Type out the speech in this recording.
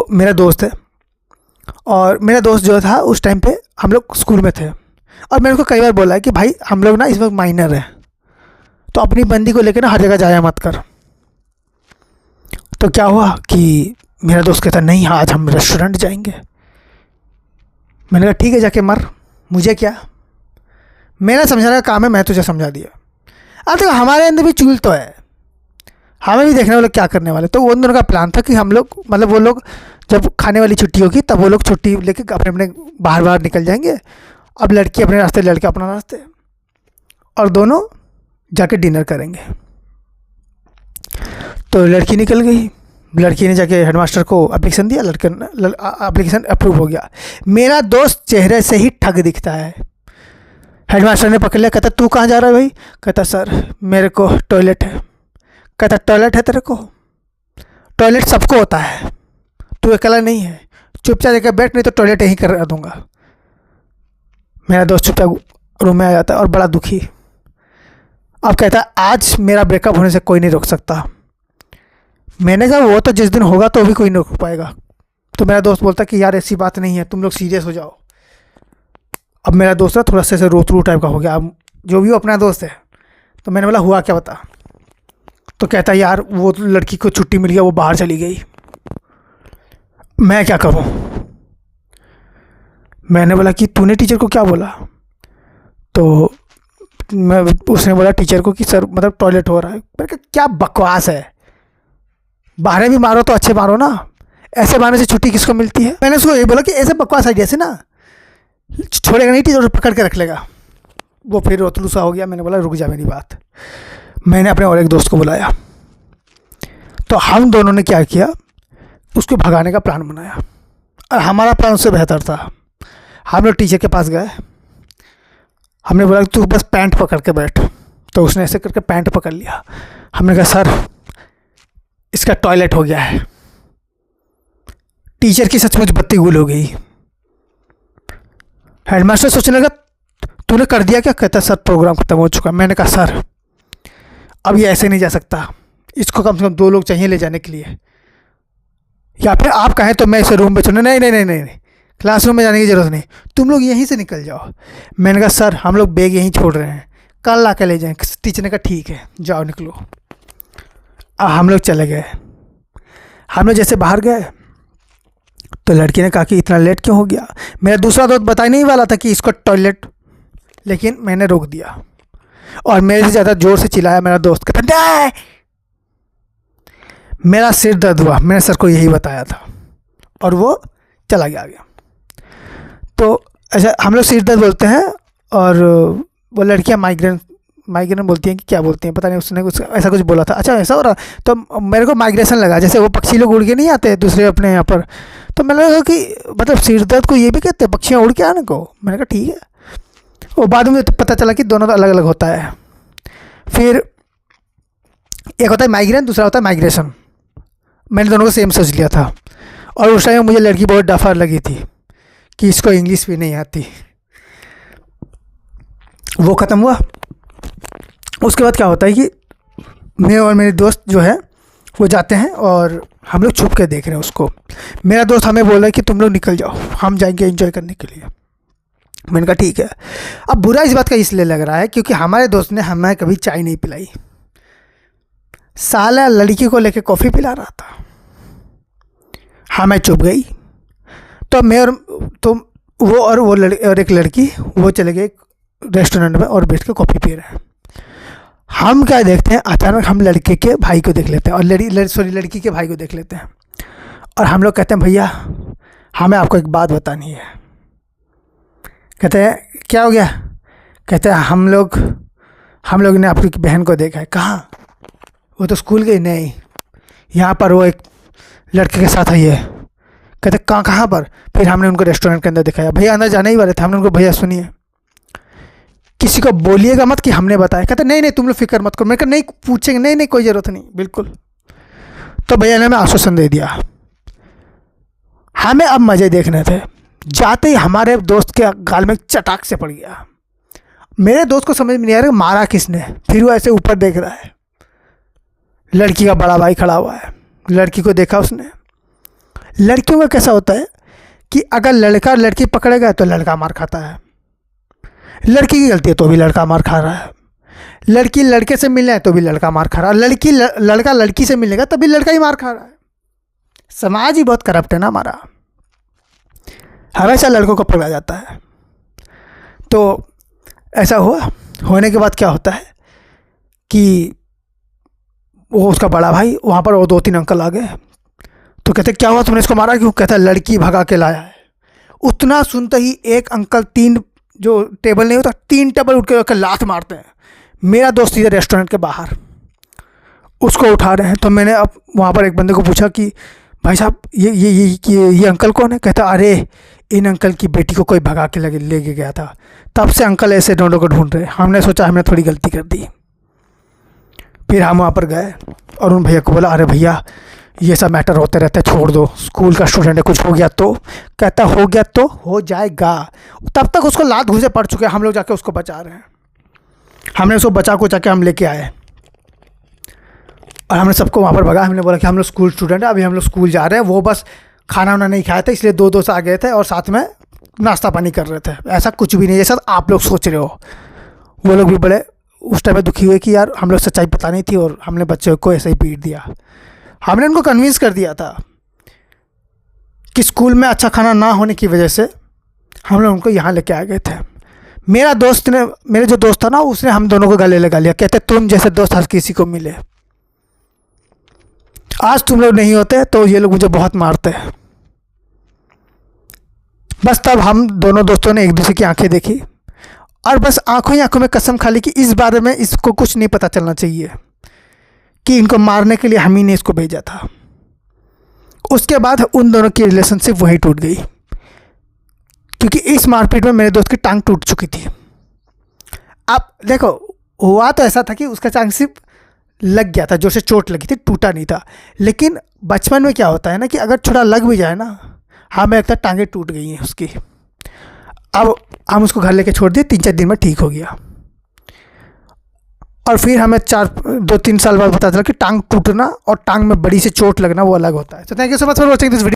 मेरा दोस्त है, और मेरा दोस्त जो था उस टाइम पे हम लोग स्कूल में थे, और मैंने उसको कई बार बोला है कि भाई हम लोग ना इस वक्त माइनर हैं, तो अपनी बंदी को लेकर ना हर जगह जाया मत कर। तो क्या हुआ कि मेरा दोस्त कहता नहीं आज हम रेस्टोरेंट जाएंगे। मैंने कहा ठीक है जाके मर, मुझे क्या, मेरा समझाने का काम है, मैं तुझे समझा दिया। अब देखो हमारे अंदर भी चूल तो है, हमें भी देखने वाले क्या करने वाले। तो उन दोनों का प्लान था कि हम लोग मतलब वो लोग जब खाने वाली छुट्टी होगी तब वो लोग छुट्टी लेके अपने अपने बाहर बाहर निकल जाएंगे। अब लड़की अपने रास्ते, लड़का अपना रास्ते, और दोनों जाके डिनर करेंगे। तो लड़की निकल गई, लड़की ने जाके हेडमास्टर को एप्लीकेशन दिया, एप्लीकेशन अप्रूव हो गया। मेरा दोस्त चेहरे से ही ठग दिखता है। हेडमास्टर ने पकड़ लिया, कहता तू कहाँ जा रहा है भाई? कहता सर मेरे को टॉयलेट है। कहता टॉयलेट है तेरे को? टॉयलेट सबको होता है, तू अकेला नहीं है, चुपचाप जाकर बैठ, नहीं तो टॉयलेट यहीं कर दूंगा। मेरा दोस्त चुपचाप रूम में आ जाता है और बड़ा दुखी। अब कहता आज मेरा ब्रेकअप होने से कोई नहीं रोक सकता। मैंने कहा वो तो जिस दिन होगा तो भी कोई नहीं रोक पाएगा। तो मेरा दोस्त बोलता कि यार ऐसी बात नहीं है, तुम लोग सीरियस हो जाओ। अब मेरा दोस्त ना थोड़ा सा ऐसे रोतरू टाइप का हो गया, अब जो भी अपना दोस्त है। तो मैंने बोला हुआ क्या बता? तो कहता यार वो लड़की को छुट्टी मिल गया, वो बाहर चली गई, मैं क्या करूं? मैंने बोला कि तूने टीचर को क्या बोला? तो उसने बोला टीचर को कि सर मतलब टॉयलेट हो रहा है। मैंने कहा क्या बकवास है, बाहर भी मारो तो अच्छे मारो ना, ऐसे मारने से छुट्टी किसको मिलती है? मैंने उसको ये बोला कि ऐसे बकवास आइडिया से ना छोड़ेगा नहीं, टीचर पकड़ के रख लेगा। वो फिर रोतलू सा हो गया। मैंने बोला रुक जा मेरी बात। मैंने अपने और एक दोस्त को बुलाया, तो हम दोनों ने क्या किया, उसको भगाने का प्लान बनाया, और हमारा प्लान उससे बेहतर था। हम लोग टीचर के पास गए, हमने बोला तू बस पैंट पकड़ के बैठ। तो उसने ऐसे करके पैंट पकड़ लिया। हमने कहा सर इसका टॉयलेट हो गया है। टीचर की सचमुच बत्ती गुल हो गई। हेडमास्टर सोचने लगा तूने कर दिया क्या? कहता सर प्रोग्राम खत्म हो चुका। मैंने कहा सर अब ये ऐसे नहीं जा सकता, इसको कम से कम 2 लोग चाहिए ले जाने के लिए, या फिर आप कहें तो मैं इसे रूम पे छोड़ूँ। नहीं नहीं नहीं नहीं, क्लासरूम में जाने की ज़रूरत नहीं, तुम लोग यहीं से निकल जाओ। मैंने कहा सर हम लोग बैग यहीं छोड़ रहे हैं, कल ला के ले जाएँ। टीचर ने कहा ठीक है जाओ निकलो। हम लोग चले गए। हम लोग जैसे बाहर गए तो लड़की ने कहा कि इतना लेट क्यों हो गया? मेरा दूसरा दोस्त बता ही नहीं वाला था कि इसको टॉयलेट, लेकिन मैंने रोक दिया, और मेरे से ज़्यादा ज़ोर से चिल्लाया मेरा दोस्त। कहता नहीं, मेरा सिर दर्द हुआ, मैंने सर को यही बताया था, और वो चला गया आगे। तो ऐसा हम लोग सिर दर्द बोलते हैं, और वो लड़कियां माइग्रेन बोलती हैं कि क्या बोलती हैं पता नहीं, उसने कुछ ऐसा कुछ बोला था। अच्छा ऐसा हो रहा, तो मेरे को माइग्रेशन लगा, जैसे वो पक्षी लोग उड़ के नहीं आते दूसरे अपने यहाँ पर। तो मैंने कहा कि मतलब सिर दर्द को ये भी कहते हैं, पक्षियाँ उड़ के आने को? मैंने कहा ठीक है। और बाद में तो पता चला कि दोनों तो अलग अलग होता है। फिर एक होता है माइग्रेन, दूसरा होता है माइग्रेशन। मैंने दोनों को सेम सोच लिया था, और उस टाइम मुझे लड़की बहुत डफर लगी थी कि इसको इंग्लिश भी नहीं आती। वो ख़त्म हुआ। उसके बाद क्या होता है कि मैं और मेरे दोस्त जो है वो जाते हैं, और हम लोग छुप के देख रहे हैं उसको। मेरा दोस्त हमें बोल रहा है कि तुम लोग निकल जाओ, हम जाएंगे एंजॉय करने के लिए। मैंने कहा ठीक है। अब बुरा इस बात का इसलिए लग रहा है क्योंकि हमारे दोस्त ने हमें कभी चाय नहीं पिलाई, साला लड़की को लेके कॉफ़ी पिला रहा था। हाँ मैं चुप गई। तो मैं और एक लड़की वो चले गए रेस्टोरेंट में और बैठ के कॉफ़ी पी रहे हैं। हम क्या देखते हैं, अचानक हम लड़के के भाई को देख लेते हैं, और लड़की के भाई को देख लेते हैं, और हम लोग कहते हैं भैया हमें आपको एक बात बतानी है। कहते हैं क्या हो गया? कहते हैं हम लोग ने आपकी बहन को देखा है। कहाँ? वो तो स्कूल गई। नहीं, यहाँ पर वो एक लड़के के साथ आई है। कहते कहाँ पर? फिर हमने उनको रेस्टोरेंट के अंदर दिखाया। भैया अंदर जाने ही वाले थे, हमने उनको भैया सुनिए किसी को बोलिएगा मत कि हमने बताया। कहते नहीं नहीं तुम लोग फिक्र मत करो। मैं कहा नहीं पूछेंगे, नहीं नहीं कोई ज़रूरत नहीं, बिल्कुल। तो भैया ने हमें आश्वासन दे दिया। हमें अब मज़े देखने थे। जाते ही हमारे दोस्त के गाल में चटाक से पड़ गया। मेरे दोस्त को समझ में नहीं आ रहा मारा किसने। फिर वो ऐसे ऊपर देख रहा है, लड़की का बड़ा भाई खड़ा हुआ है। लड़की को देखा उसने, लड़कियों का कैसा होता है कि अगर लड़का लड़की पकड़े गए तो लड़का मार खाता है, लड़की की गलती है तो भी लड़का मार खा रहा है, लड़की लड़के से मिले तो भी लड़का मार खा रहा है, लड़का लड़की से मिलेगा तभी लड़का ही मार खा रहा है। समाज ही बहुत करप्ट है ना हमारा, हमेशा लड़कों को पकड़ा जाता है। तो ऐसा होने के बाद क्या होता है कि वो उसका बड़ा भाई वहाँ पर, वो 2-3 अंकल आ गए तो कहते क्या हुआ तुमने इसको मारा क्यों? कहता है लड़की भगा के लाया है। उतना सुनते ही एक अंकल 3 जो टेबल नहीं होता 3 टेबल उठ के लात मारते हैं। मेरा दोस्त इधर रेस्टोरेंट के बाहर उसको उठा रहे हैं। तो मैंने अब वहाँ पर एक बंदे को पूछा कि भाई साहब ये अंकल कौन है? कहता अरे इन अंकल की बेटी को कोई भगा के ले गया था, तब से अंकल ऐसे दोनों को ढूंढ रहे। हमने सोचा हमने थोड़ी गलती कर दी। फिर हम वहाँ पर गए और उन भैया को बोला अरे भैया ये सब मैटर होते रहते हैं, छोड़ दो, स्कूल का स्टूडेंट है, कुछ हो गया तो? कहता हो गया तो हो जाएगा। तब तक उसको लात घुसे पड़ चुके हैं, हम लोग जाके उसको बचा रहे हैं। हमने उसको बचा को जाके हम लेके आए और हमने सबको वहाँ पर भगा। हमने बोला कि हम लोग स्कूल स्टूडेंट है, अभी हम लोग स्कूल जा रहे हैं। वो बस खाना वाना नहीं खाए थे इसलिए 2 दोस्त आ गए थे और साथ में नाश्ता पानी कर रहे थे। ऐसा कुछ भी नहीं जैसा आप लोग सोच रहे हो। वो लोग भी बड़े उस टाइम में दुखी हुए कि यार हम लोग सच्चाई पता नहीं थी और हमने बच्चे को ऐसे ही पीट दिया। हमने उनको कन्विंस कर दिया था कि स्कूल में अच्छा खाना ना होने की वजह से हम लोग उनको यहाँ लेके आ गए थे। मेरे जो दोस्त था ना उसने हम दोनों को गले लगा लिया। कहते तुम जैसे दोस्त हर किसी को मिले, आज तुम लोग नहीं होते तो ये लोग मुझे बहुत मारते हैं। बस तब हम दोनों दोस्तों ने एक दूसरे की आंखें देखी और बस आंखों ही आंखों में कसम खा ली कि इस बारे में इसको कुछ नहीं पता चलना चाहिए कि इनको मारने के लिए हम ही ने इसको भेजा था। उसके बाद उन दोनों की रिलेशनशिप वहीं टूट गई क्योंकि इस मारपीट में मेरे दोस्त की टांग टूट चुकी थी। अब देखो हुआ तो ऐसा था कि उसका टांग सिर्फ लग गया था, जो से चोट लगी थी, टूटा नहीं था। लेकिन बचपन में क्या होता है ना कि अगर थोड़ा लग भी जाए ना, हमें लगता है टांगें टूट गई हैं उसकी। अब हम उसको घर लेके छोड़ दिए, 3-4 दिन में ठीक हो गया। और फिर हमें 2-3 साल बाद पता चला कि टांग टूटना और टांग में बड़ी से चोट लगना वो अलग होता है। तो thank you so much for watching this video.